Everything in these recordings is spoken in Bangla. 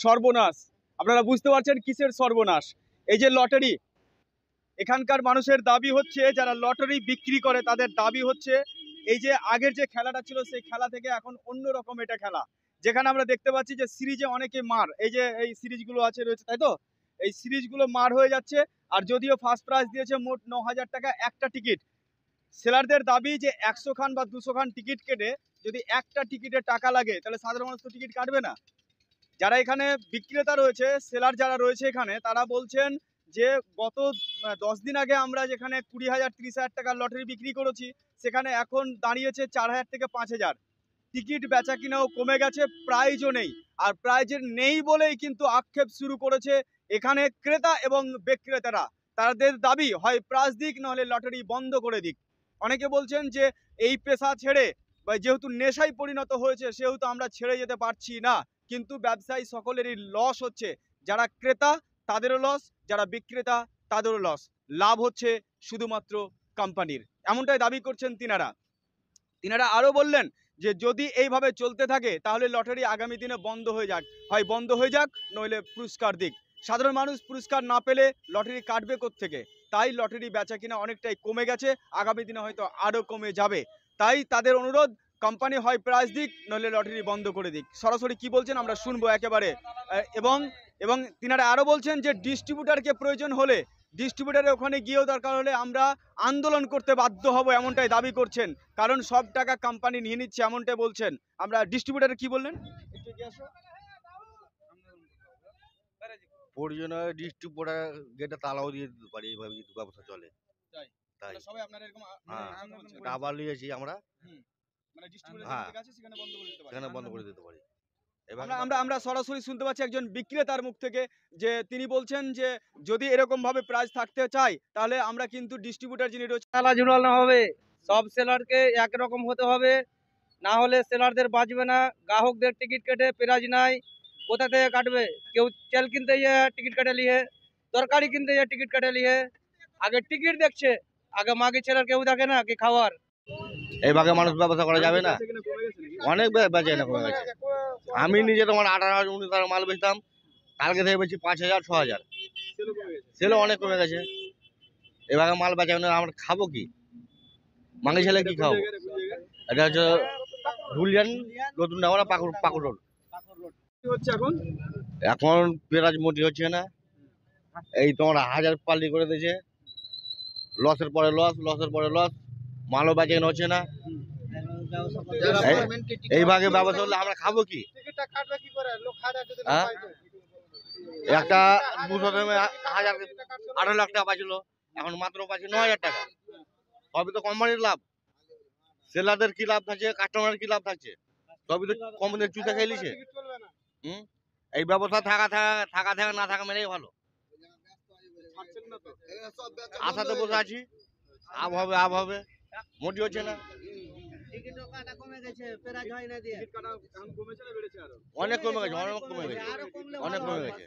সর্বনাশ। আপনারা বুঝতে পারছেন কিসের সর্বনাশ। এই যে লটারি, এখানকার মানুষের দাবি হচ্ছে, যারা লটারি বিক্রি করে তাদের দাবি হচ্ছে এই যে আগের যে খেলাটা ছিল সেই খেলা থেকে এখন অন্যরকম এটা খেলা, যেখানে আমরা দেখতে পাচ্ছি যে সিরিজে অনেকে মার, এই যে এই সিরিজগুলো আছে রয়েছে, তাই তো এই সিরিজগুলো মার হয়ে যাচ্ছে। আর যদিও ফার্স্ট প্রাইজ দিয়েছে মোট 9,000 টাকা একটা টিকিট, সেলারদের দাবি যে 100 খান বা 200 খান টিকিট কেটে যদি একটা টিকিটে টাকা লাগে তাহলে সাধারণ মানুষ তো টিকিট কাটবে না। যারা এখানে বিক্রেতা রয়েছে, সেলার যারা রয়েছে এখানে, তারা বলছেন যে গত 10 দিন আগে আমরা যেখানে 20,000 30,000 টাকার লটারি বিক্রি করেছি, সেখানে এখন দাঁড়িয়েছে 4,000 থেকে 5,000। টিকিট বেচা কিনাও কমে গেছে, প্রাইজও নেই। আর প্রাইজের নেই বলেই কিন্তু আক্ষেপ শুরু করেছে এখানে ক্রেতা এবং বিক্রেতারা। তাদের দাবি হয় প্রাইজ দিক, নাহলে লটারি বন্ধ করে দিক। অনেকে বলছেন যে এই পেশা ছেড়ে বা যেহেতু নেশায় পরিণত হয়েছে সেহেতু আমরা ছেড়ে যেতে পারছি না, কিন্তু ব্যবসায়ী সকলেরই লস হচ্ছে। যারা ক্রেতা তাদেরও লস, যারা বিক্রেতা তাদেরও লস। লাভ হচ্ছে শুধুমাত্র কোম্পানির, এমনটাই দাবি করছেন তিনারা আরও বললেন যে যদি এইভাবে চলতে থাকে তাহলে লটারি আগামী দিনে বন্ধ হয়ে যাক, হয় বন্ধ হয়ে যাক নইলে পুরস্কার দিক। সাধারণ মানুষ পুরস্কার না পেলে লটারি কাটবে কোত্থেকে? তাই লটারি বেচা কিনা অনেকটাই কমে গেছে, আগামী দিনে হয়তো আরও কমে যাবে। তাই তাদের অনুরোধ, কোম্পানি হয় প্রাইজ দিক নইলে লটারি বন্ধ করে দিক। সরাসরি কি বলছেন আমরা শুনবো একেবারে। এবং এবং তিনারা আরও বলছেন যে ডিস্ট্রিবিউটারকে প্রয়োজন হলে ডিস্ট্রিবিউটারের ওখানে গিয়েও দরকার হলে আমরা আন্দোলন করতে বাধ্য হব, এমনটাই দাবি করছেন। কারণ সব টাকা কোম্পানি নিয়ে নিচ্ছে, এমনটাই বলছেন। আমরা ডিস্ট্রিবিউটারে কি বললেন প্রয়োজনে ডিস্ট্রিবিউটার গেটে তালাও দিয়ে দিতে পারি, এইভাবে যদি ব্যবসা চলে। তাই সবাই আপনারা এরকম আবার নিয়েছি আমরা, মানে ডিস্ট্রিবিউটার হ্যাঁ, যেখানে আছে সেখানে বন্ধ করে দিতে পারি, সেখানে বন্ধ করে দিতে পারি। আমরা সরাসরি শুনতে পাচ্ছি একজন বিক্রেতার মুখ থেকে যে তিনি বলছেন যে যদি এরকম ভাবে প্রাইস থাকতে চাই তাহলে আমরা কিন্তু ডিস্ট্রিবিউটার যিনি রয়েছে খেলা ঝুলানো হবে, সব সেলারকে একরকম হতে হবে, না হলে সেলারদের বাঁচবে না। গ্রাহকদের টিকিট কেটে প্রাইজ নাই, কোথা থেকে কাটবে? কেউ তেল কিনতে গিয়ে টিকিট কেটে লিয়ে, তরকারি কিনতে গিয়ে টিকিট কেটে লিয়ে, আগে টিকিট দেখছে, আগে মাগে ছেলের কেউ দেখে না কি খাওয়ার। এইভাবে মানুষ ব্যবসা করা যাবে না, অনেক বেচে না কমে গেছে। আমি নিজে তোমার 18,000 19,000 মাল বেচতাম, কালকে থেকে বেচি 5,000 6,000, সেলও অনেক কমে গেছে। এভাবে মাল বেচা আমরা খাবো কি? মাঙ্গি ছেলে কি খাবো? এটা হচ্ছে ধুলিয়ান নতুন ডাঙরা পাকুড় রোড। এখন পেঁয়াজ মোটি হচ্ছে না, এই তোমার 1000 পাল্টি করে দিয়েছে, লসের পরে লস, লসের পরে লস, মালও বেচা হচ্ছে না। এইভাবে ব্যবসা হলে আমরা খাবো কি? একটা 200 দামে 18 লাখ টাকা পাইছিল, এখন মাত্র পাচ্ছি 9,000 টাকা। সবই তো কোম্পানির লাভ, সেলারদের কি লাভ থাকছে, কাস্টমারের কি লাভ থাকছে? সবই তো কোম্পানির চুষে খেয়ে নিছে। এই ব্যবস্থা থাকা না থাকা মেলেই ভালো। আশাতে বসে আছি, আব হবে, মোটি হচ্ছে না। অনেক কমে গেছে,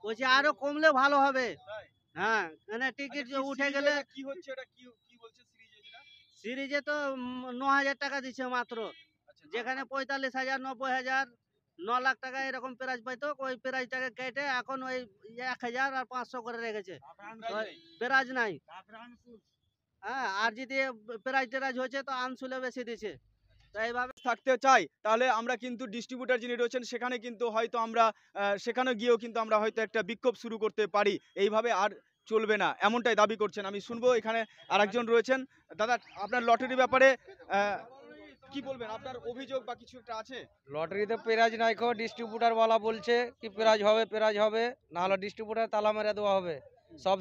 বলছি আরো কমলে ভালো হবে। হ্যাঁ, মানে টিকিট উঠে গেলে কি হচ্ছে, এটা কি বলছে সিরিজে তো 9,000 টাকা দিচ্ছে মাত্র, যেখানে 45,000 90,000 9 লাখ টাকা এরকম প্রাইজ পাইতো, ওই প্রাইজটাকে কেটে এখন ওই 1,000 আর 500 করে রেখেছে, প্রাইজ নাই। হ্যাঁ, আর যদি প্রাইজ হয়েছে তো আনসুলে বেশি দিচ্ছে। তো এইভাবে থাকতে চাই তাহলে আমরা কিন্তু ডিস্ট্রিবিউটার যিনি রয়েছেন সেখানে কিন্তু হয়তো আমরা সেখানে গিয়েও কিন্তু আমরা হয়তো একটা বিক্ষোভ শুরু করতে পারি। এইভাবে আর চলবে না, এমনটাই দাবি করছেন। আমি শুনবো এখানে আরেকজন রয়েছেন। দাদা, আপনার লটারি ব্যাপারে কি বলবেন? আপনার অভিযোগ বা কিছু একটা আছে? লটারিতে প্রাইজ নাই, ডিস্ট্রিবিউটার ওয়ালা বলছে কি প্রাইজ হবে, না হলে ডিস্ট্রিবিউটার তালা মেরে দেওয়া হবে। সব